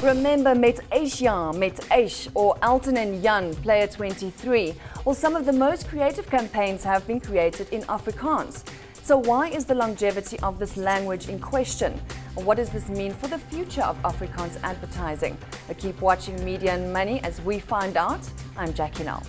Remember Met Asia, Met Aish, or Elton and Jan, Player 23? Well, some of the most creative campaigns have been created in Afrikaans. So why is the longevity of this language in question? What does this mean for the future of Afrikaans advertising? Keep watching Media and Money as we find out. I'm Jack Parow.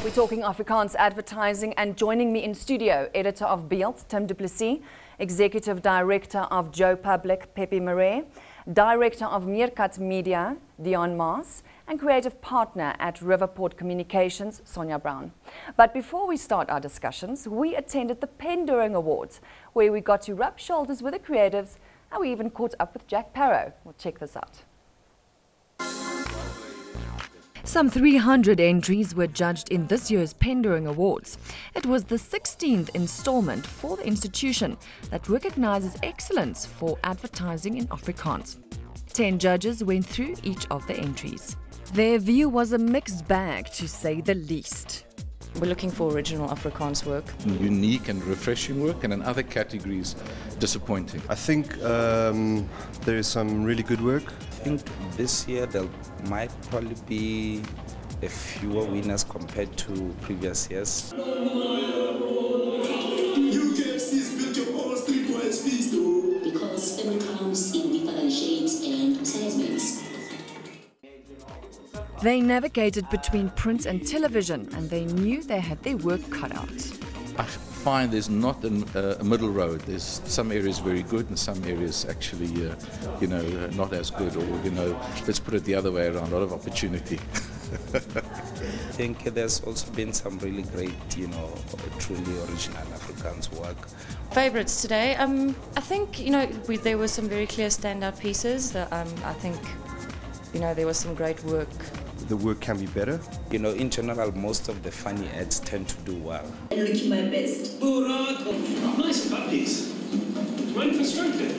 We're talking Afrikaans advertising, and joining me in studio, editor of Beeld, Tim Du Plessis, executive director of Joe Public, Pepe Murray, director of Meerkat Media, Dion Maas, and creative partner at Riverport Communications, Sonia Brown. But before we start our discussions, we attended the Penduring Awards, where we got to rub shoulders with the creatives, and we even caught up with Jack Parow. Well, check this out. Some 300 entries were judged in this year's Penduring Awards. It was the 16th installment for the institution that recognizes excellence for advertising in Afrikaans. 10 judges went through each of the entries. Their view was a mixed bag, to say the least. We're looking for original Afrikaans work. Unique and refreshing work, and in other categories, disappointing. I think there is some really good work. I think this year there might probably be a fewer winners compared to previous years. Because it comes in different shapes and segments. They navigated between print and television, and they knew they had their work cut out. I find there's not a middle road. There's some areas very good and some areas actually, not as good, or, let's put it the other way around, a lot of opportunity. I think there's also been some really great, truly original Afrikaans work. Favorites today, I think, there were some very clear standout pieces. I think, there was some great work. The work can be better. In general, most of the funny ads tend to do well. I'm looking my best. Nice puppies. Went for stroking.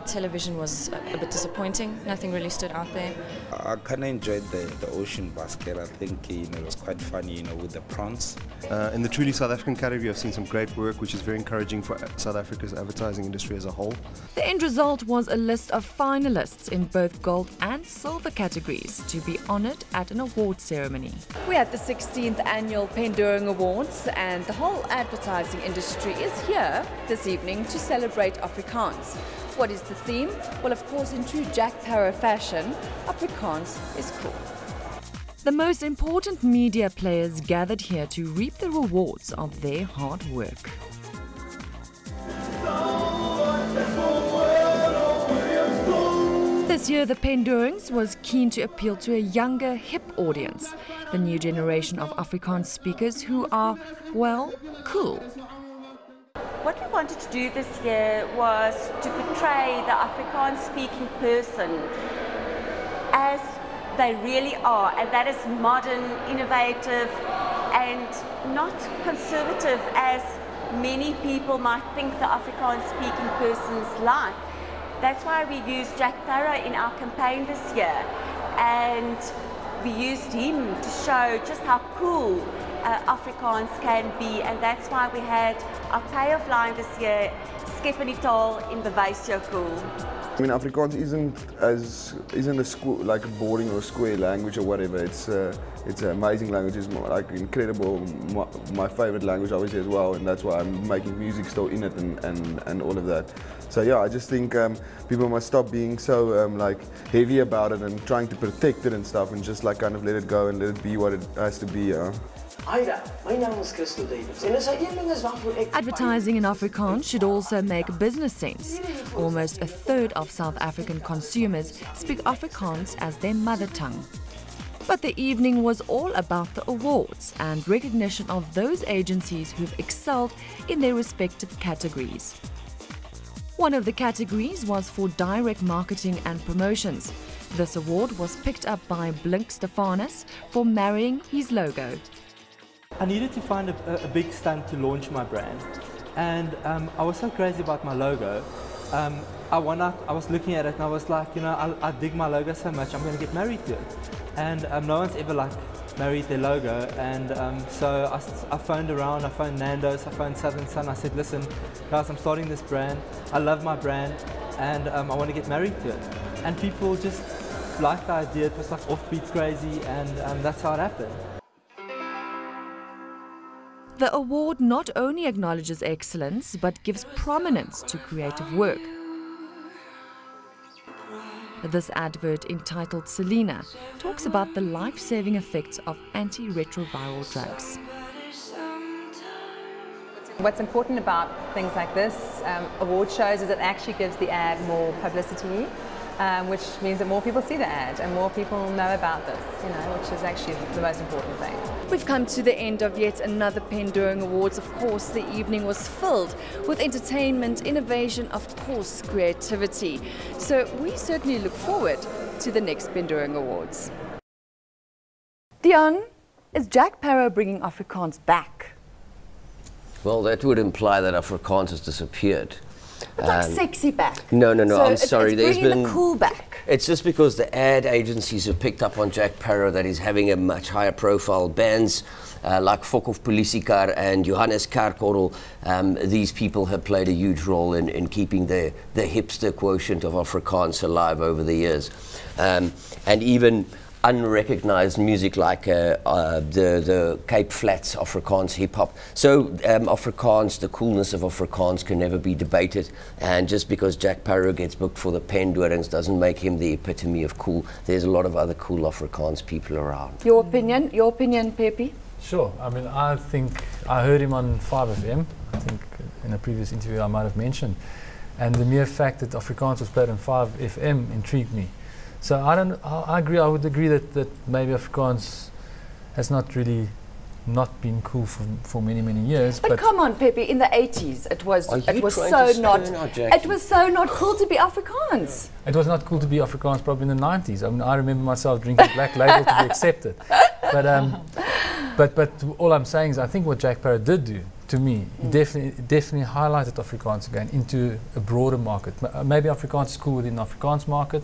Television was a bit disappointing. Nothing really stood out there. I kind of enjoyed the ocean basket. I think it was quite funny, with the prawns. In the truly South African category, I've seen some great work, which is very encouraging for South Africa's advertising industry as a whole. The end result was a list of finalists in both gold and silver categories to be honoured at an award ceremony. We're at the 16th annual Penduring Awards, and the whole advertising industry is here this evening to celebrate Afrikaans. What is the theme? Well, of course, in true Jack Parow fashion, Afrikaans is cool. The most important media players gathered here to reap the rewards of their hard work. This year, the Pendurings was keen to appeal to a younger, hip audience, the new generation of Afrikaans speakers who are, well, cool. What we wanted to do this year was to portray the Afrikaans-speaking person as they really are, and that is modern, innovative, and not conservative as many people might think the Afrikaans-speaking person's like. That's why we used Jack Parow in our campaign this year, and we used him to show just how cool Afrikaans can be, and that's why we had our payoff line this year, Skep in die taal en bewys jou cool. I mean, Afrikaans isn't a school, like a boring or square language or whatever. It's an amazing language. It's like incredible. My favorite language, obviously, as well, and that's why I'm making music still in it and all of that. So yeah, I just think people must stop being so heavy about it and trying to protect it and stuff, and just kind of let it go and let it be what it has to be. Advertising in Afrikaans should also make business sense. Almost a third of South African consumers speak Afrikaans as their mother tongue. But the evening was all about the awards and recognition of those agencies who've excelled in their respective categories. One of the categories was for direct marketing and promotions. This award was picked up by Blink Stefanus for marrying his logo. I needed to find a big stunt to launch my brand, and I was so crazy about my logo. I was looking at it and I was like, I dig my logo so much, I'm going to get married to it. And no one's ever married their logo, and so I phoned around, I phoned Nando's, I phoned Southern Sun. I said, listen guys, I'm starting this brand, I love my brand, and I want to get married to it. And people just liked the idea. It was like offbeat crazy, and that's how it happened. The award not only acknowledges excellence, but gives prominence to creative work. This advert, entitled Selena, talks about the life-saving effects of antiretroviral drugs. What's important about things like this award shows is it actually gives the ad more publicity, which means that more people see the ad and more people know about this, which is actually the most important thing. We've come to the end of yet another Pendoing Awards. Of course, the evening was filled with entertainment, innovation, of course, creativity. So we certainly look forward to the next Pendoing Awards. Dion, is Jack Parow bringing Afrikaans back? Well, that would imply that Afrikaans has disappeared. But like sexy back. No, So I'm sorry. There's been the cool back. It's just because the ad agencies have picked up on Jack Parow that he's having a much higher profile. Bands like Fok of Polisiekar and Johannes Kerkorrel, these people have played a huge role in keeping the hipster quotient of Afrikaans alive over the years. And even unrecognized music like the Cape Flats Afrikaans hip-hop. So Afrikaans, the coolness of Afrikaans can never be debated, and just because Jack Parow gets booked for the Pendorings doesn't make him the epitome of cool. There's a lot of other cool Afrikaans people around. Your opinion, Pepe? Sure. I mean, I think I heard him on 5FM. I think in a previous interview I might have mentioned, and the mere fact that Afrikaans was played on 5FM intrigued me. So I agree. I would agree that maybe Afrikaans has not really been cool for many years. But come on, Pepe. In the 80s, it was so not cool to be Afrikaans. It was not cool to be Afrikaans probably in the 90s. I mean, I remember myself drinking Black Label to be accepted. But all I'm saying is, I think what Jack Parow did do, to me, he definitely highlighted Afrikaans again into a broader market. Maybe Afrikaans is cool within the Afrikaans market,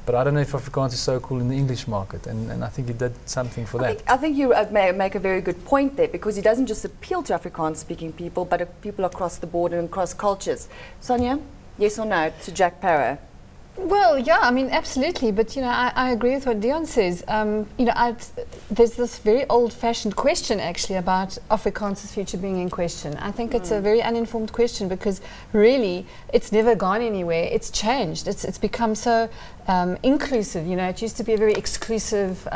but I don't know if Afrikaans is so cool in the English market, and I think he did something for that. I think you make a very good point there, because he doesn't just appeal to Afrikaans-speaking people, but people across the board and across cultures. Sonia, yes or no to Jack Parow? Well, yeah, I mean, absolutely. But, I agree with what Dion says. There's this very old-fashioned question, actually, about Afrikaans' future being in question. I think it's a very uninformed question, because really it's never gone anywhere. It's changed. It's become so inclusive. It used to be a very exclusive,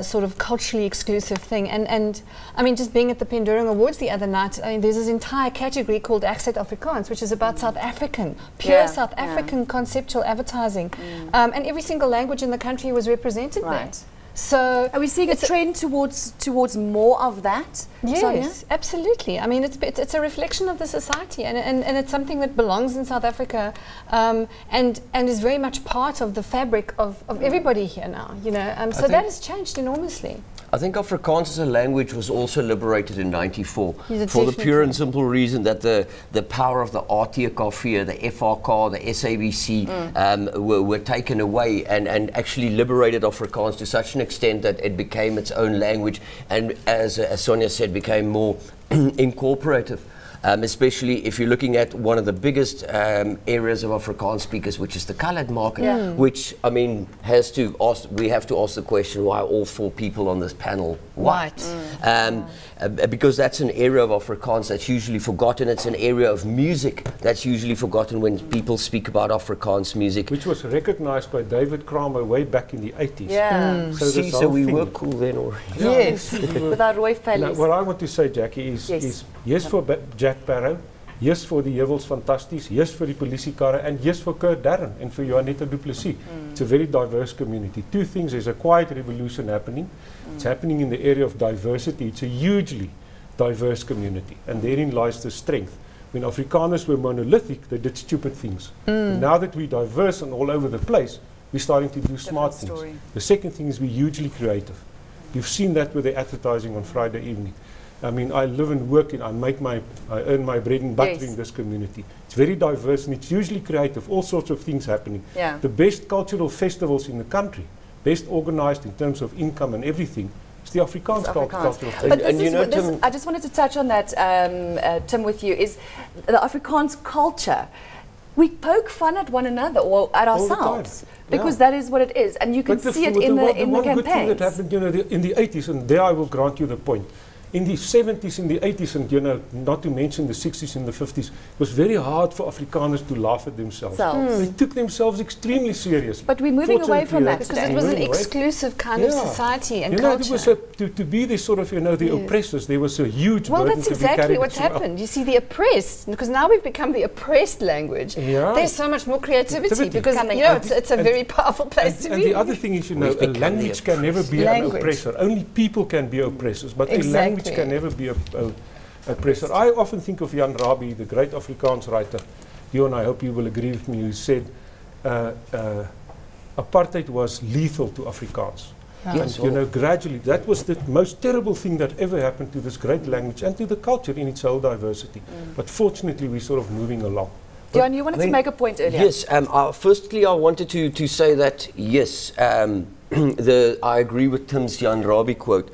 sort of culturally exclusive thing. And I mean, just being at the Pendoring Awards the other night, I mean, there's this entire category called Accent Afrikaans, which is about South African, pure South African conceptual advertising, and every single language in the country was represented there. So are we seeing a trend towards more of that? Yes, Sonia? Absolutely. I mean, it's a reflection of the society, and it's something that belongs in South Africa, and is very much part of the fabric of everybody here now. So that has changed enormously. I think Afrikaans as a language was also liberated in '94 for the pure and simple reason that the power of the RTKV, the FRK, the SABC were taken away and actually liberated Afrikaans to such an extent that it became its own language, and as Sonia said, became more incorporative. Especially if you're looking at one of the biggest areas of Afrikaans speakers, which is the coloured market, which, I mean, we have to ask the question, why all four people on this panel white? Because that's an area of Afrikaans that's usually forgotten. It's an area of music that's usually forgotten when people speak about Afrikaans music. Which was recognised by David Kramer way back in the 80s. Yeah. So we were cool then already. Yes, with our Roy fellas. What I want to say, Jackie, is yes for Jack Parow, yes for the Jewels Fantasties, yes for the Polisiekar, and yes for Kurt Darren and for Johanetta du Plessis. It's a very diverse community. Two things: there's a quiet revolution happening. It's happening in the area of diversity. It's a hugely diverse community, and therein lies the strength. When Afrikaners were monolithic, they did stupid things. Now that we're diverse and all over the place, we're starting to do smart things. The second thing is we're hugely creative. You've seen that with the advertising on Friday evening. I mean, I live and work I earn my bread and butter in this community. It's very diverse and it's usually creative, all sorts of things happening. The best cultural festivals in the country, best organized in terms of income and everything, is the Afrikaans cultural festival. But I just wanted to touch on that, Tim, with you, is the Afrikaans culture. we poke fun at one another or at ourselves because that is what it is, and you can see it in the one campaigns. good thing that happened, you know, in the 80s, and there I will grant you the point. In the 70s, in the 80s, and you know, not to mention the 60s and the 50s, it was very hard for Afrikaners to laugh at themselves. They took themselves extremely seriously. But we're moving away from that because it was an exclusive kind of society and culture. There was to be this sort of, you know, the oppressors. There was a huge burden that's exactly what's happened. You see, the oppressed, because now we've become the oppressed language. There's so much more creativity because you know it's a very powerful place to be. And the other thing is, you know, a language can never be an oppressor. Only people can be oppressors, but a language can never be a oppressor. I often think of Jan Rabie, the great Afrikaans writer. Dion, I hope you will agree with me, who said apartheid was lethal to Afrikaans. And you know, gradually, that was the most terrible thing that ever happened to this great language and to the culture in its whole diversity. But fortunately, we're sort of moving along. Dion, you wanted to make a point earlier. Yes, firstly I wanted to say that, yes, I agree with Tim's Jan Rabie quote.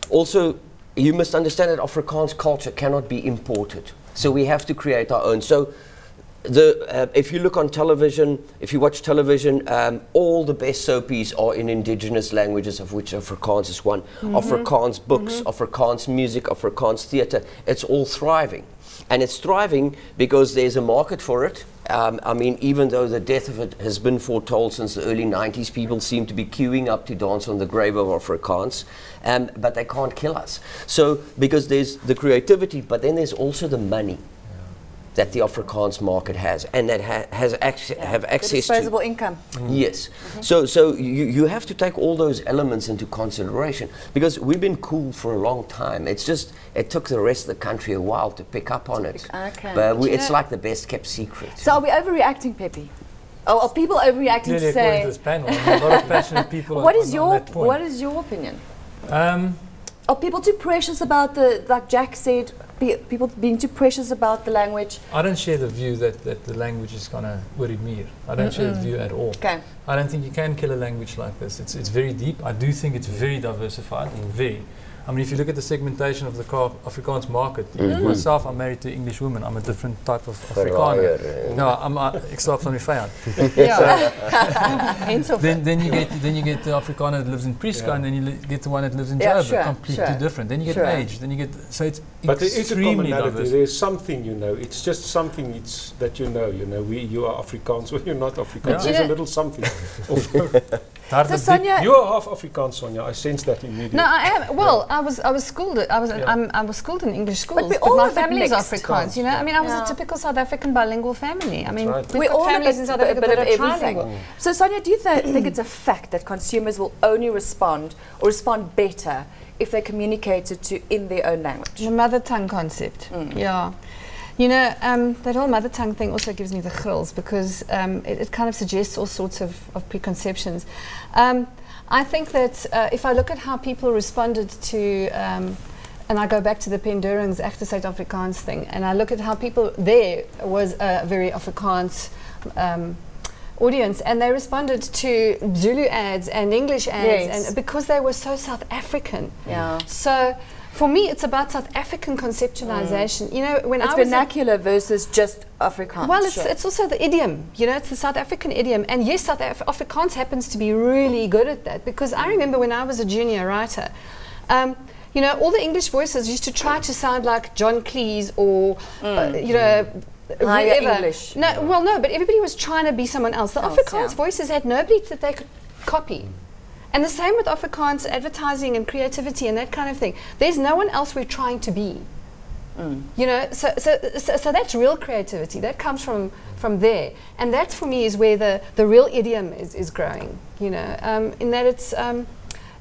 Also, you must understand that Afrikaans culture cannot be imported. So we have to create our own. So if you look on television, if you watch television, all the best soapies are in indigenous languages, of which Afrikaans is one. Afrikaans books, Afrikaans music, Afrikaans theatre, it's all thriving. And it's thriving because there's a market for it. I mean, even though the death of it has been foretold since the early 90s, people seem to be queuing up to dance on the grave of Afrikaans, but they can't kill us. So, because there's the creativity, but then there's also the money that the Afrikaans market has, and that have access disposable income. Yes. So you have to take all those elements into consideration, because we've been cool for a long time. It's just, it took the rest of the country a while to pick up on it. But it's like the best kept secret. So are we overreacting, Pepe? Are people overreacting to say... This panel, a lot of passionate people what is your opinion? Are people too precious about like Jack said, people being too precious about the language? I don't share the view that the language is going to worry me. I don't share the view at all. Okay. I don't think you can kill a language like this. It's very deep. I do think it's very diversified. Very. I mean, if you look at the segmentation of the Afrikaans market, myself, I'm married to an English woman. I'm a different type of Afrikaner. No, ek slaap van my vyand. Then you get the Afrikaner that lives in Prieska, and then you get the one that lives in Joburg. Completely different. Then you get age. Then you get it's but there is a commonality. diverse. There's something, you know. It's just something that you know. You know, you are Afrikaans or you're not Afrikaans. There's a little something. So Sonia, you are half Afrikaans, Sonia. I sense that immediately. No, I am. Well, I was schooled. I was schooled in English schools. But my family is Afrikaans. You know, I mean, I was a typical South African bilingual family. I mean, we all families in South Africa that are trilingual. So Sonia, do you think it's a fact that consumers will only respond better if they communicate it in their own language? The mother tongue concept. Yeah. You know, that whole mother tongue thing also gives me the chills because it kind of suggests all sorts of preconceptions. I think that if I look at how people responded to, and I go back to the Pendurings Agter Suid-Afrikaans thing, and I look at how people, there was a very Afrikaans audience, and they responded to Zulu ads and English ads, and because they were so South African. So for me, it's about South African conceptualization. You know, when it's vernacular versus just Afrikaans. Well, it's also the idiom. You know, it's the South African idiom. And yes, Afrikaans happens to be really good at that, because I remember when I was a junior writer, you know, all the English voices used to try to sound like John Cleese or, you know, whoever. English. No, well, no, but everybody was trying to be someone else. The Afrikaans voices had nobody that they could copy. And the same with Afrikaans advertising and creativity and that kind of thing. There's no one else we're trying to be. You know, so that's real creativity. That comes from there. And that, for me, is where the real idiom is growing, you know, in that it's...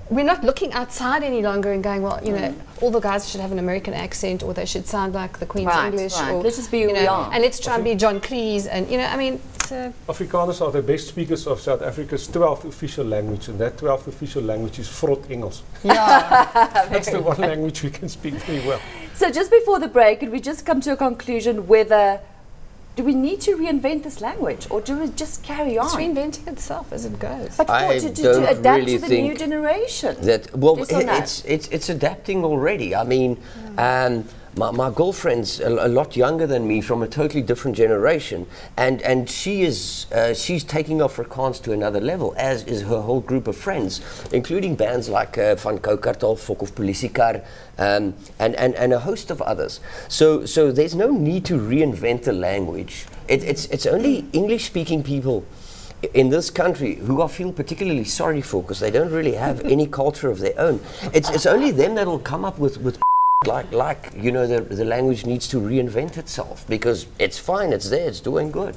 we're not looking outside any longer and going, well, you know, all the guys should have an American accent, or they should sound like the Queen's English. Or, let's just be who we are. And let's try and be John Cleese. And, you know, I mean... Afrikaners are the best speakers of South Africa's 12th official language, and that 12th official language is Vrot Engels. That's the one language we can speak very well. So just before the break, could we just come to a conclusion whether... do we need to reinvent this language, or do we just carry on? It's reinventing itself as it goes. But to adapt to the new generation. That, well, it's adapting already. I mean, my girlfriend's a lot younger than me, from a totally different generation, and she's taking Afrikaans to another level, as is her whole group of friends, including bands like Van Koukartal, Fok of Polisiekar, and a host of others. So there's no need to reinvent the language. It's only English-speaking people in this country who I feel particularly sorry for, because they don't really have any culture of their own. It's only them that will come up with like you know, the language needs to reinvent itself, because it's fine, it's there, it's doing good.